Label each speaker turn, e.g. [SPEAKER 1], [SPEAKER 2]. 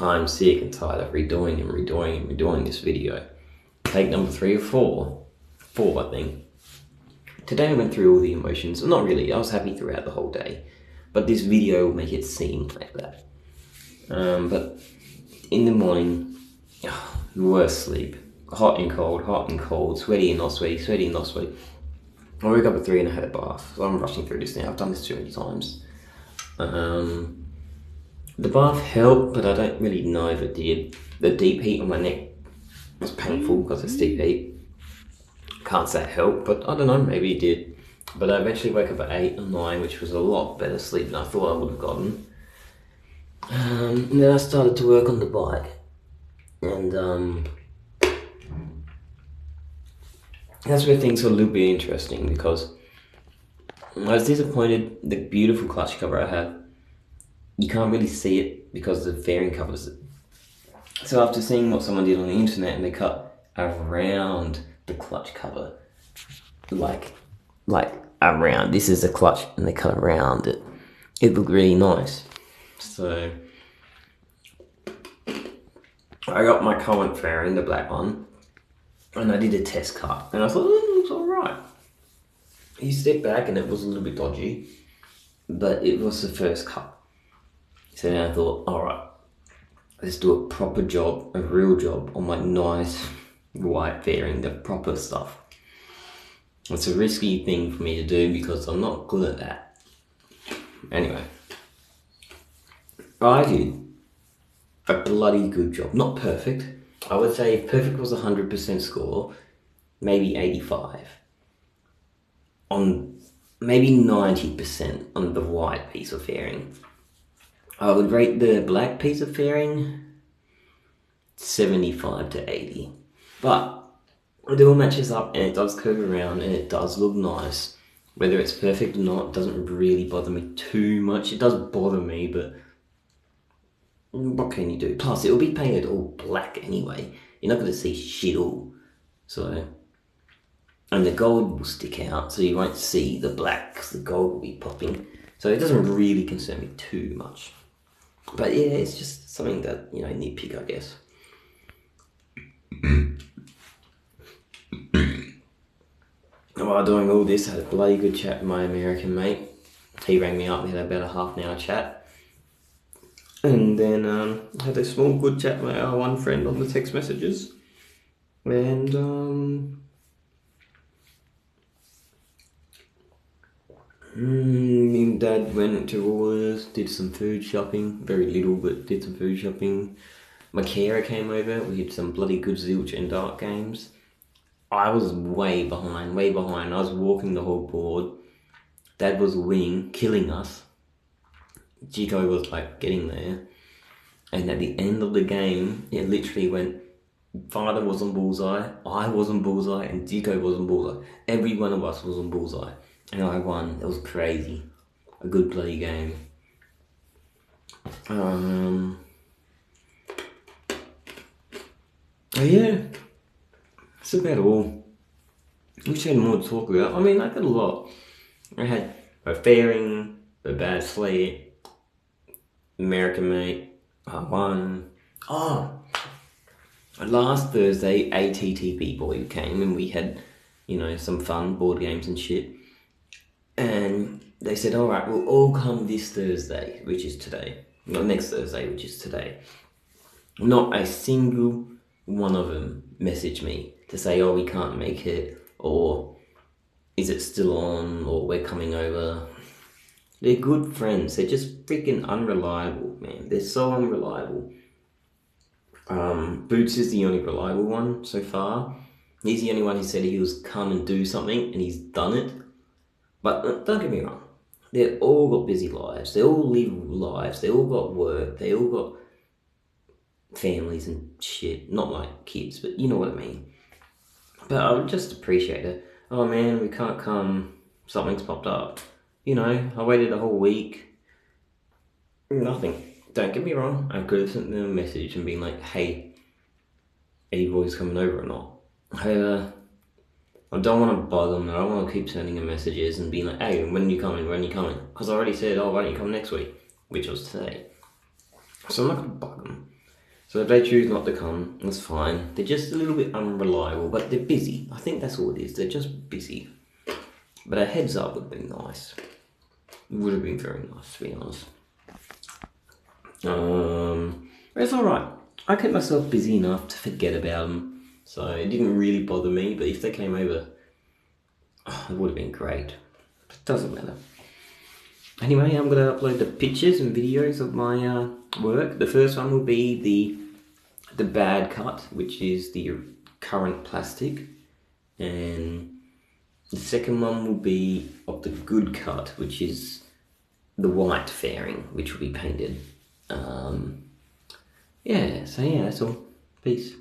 [SPEAKER 1] I'm sick and tired of redoing this video. Take number 3 or 4. 4, I think. Today I went through all the emotions. Not really, I was happy throughout the whole day. But this video will make it seem like that. But in the morning, worst sleep. Hot and cold, sweaty and not sweaty, sweaty and not sweaty. I woke up at 3 and I had a bath. So I'm rushing through this now. I've done this too many times. The bath helped, but I don't really know if it did. The deep heat on my neck was painful because it's deep heat. Can't say it helped, but I don't know, maybe it did. But I eventually woke up at 8 or 9, which was a lot better sleep than I thought I would have gotten. And then I started to work on the bike. And that's where things got a little bit interesting, because I was disappointed. The beautiful clutch cover I have, you can't really see it because the fairing covers it. So after seeing what someone did on the internet, and they cut around the clutch cover, like around, this is the clutch and they cut around it, it looked really nice. So I got my current fairing, the black one, and I did a test cut, and I thought, it looks alright. You step back and it was a little bit dodgy, but it was the first cut. So then I thought, alright, let's do a proper job, a real job on my nice white fairing, the proper stuff. It's a risky thing for me to do because I'm not good at that. Anyway, I did a bloody good job. Not perfect. I would say if perfect was 100% score, maybe 85. On maybe 90% on the white piece of fairing. I would rate the black piece of fairing 75 to 80. But it all matches up and it does curve around and it does look nice. Whether it's perfect or not doesn't really bother me too much. It does bother me, but what can you do? Plus, it will be painted all black anyway. You're not going to see shit all. So, and the gold will stick out, so you won't see the black because the gold will be popping. So it doesn't really concern me too much. But yeah, it's just something that, you know, nitpick, I guess. While doing all this, I had a bloody good chat with my American mate. He rang me up, we had about a half an hour chat. And then I had a small good chat with our one friend on the text messages. And me and Dad went to Woolworths, did some food shopping, very little, but did some food shopping. My carer came over, we did some bloody good zilch and dart games. I was way behind. I was walking the whole board. Dad was winning, killing us. Chico was like getting there. And at the end of the game, it literally went, Father was on bullseye, I was on bullseye, and Chico was on bullseye. Every one of us was on bullseye. And I won. It was crazy. A good bloody game. Oh yeah. That's about all. Wish I had more to talk about. I mean, I got a lot. I had a fairing, a bad slate, American mate, I won. Oh! Last Thursday, ATTP boy came and we had, you know, some fun, board games and shit. And they said, alright, we'll all come this Thursday, which is today. Not next Thursday, which is today. Not a single one of them messaged me to say, oh, we can't make it, or is it still on, or we're coming over. They're good friends. They're just freaking unreliable, man. They're so unreliable. Boots is the only reliable one so far. He's the only one who said he was come and do something, and he's done it. But don't get me wrong. They all got busy lives. They all live lives. They all got work. They all got families and shit. Not like kids, but you know what I mean. But I would just appreciate it. Oh man, we can't come. Something's popped up. You know, I waited a whole week. Nothing. Don't get me wrong. I could have sent them a message and been like, hey, are you boys coming over or not? I don't want to bug them. I don't want to keep sending them messages and being like, hey, when are you coming? When are you coming? Because I already said, oh, why don't you come next week? Which was today. So I'm not going to bug them. So if they choose not to come, that's fine. They're just a little bit unreliable, but they're busy. I think that's all it is. They're just busy. But a heads up would be nice. It would have been very nice, to be honest. But it's alright. I kept myself busy enough to forget about them. So it didn't really bother me, but if they came over, it would have been great. It doesn't matter. Anyway, I'm going to upload the pictures and videos of my work. The first one will be the bad cut, which is the current plastic. And the second one will be of the good cut, which is the white fairing, which will be painted. Yeah, so yeah, that's all. Peace.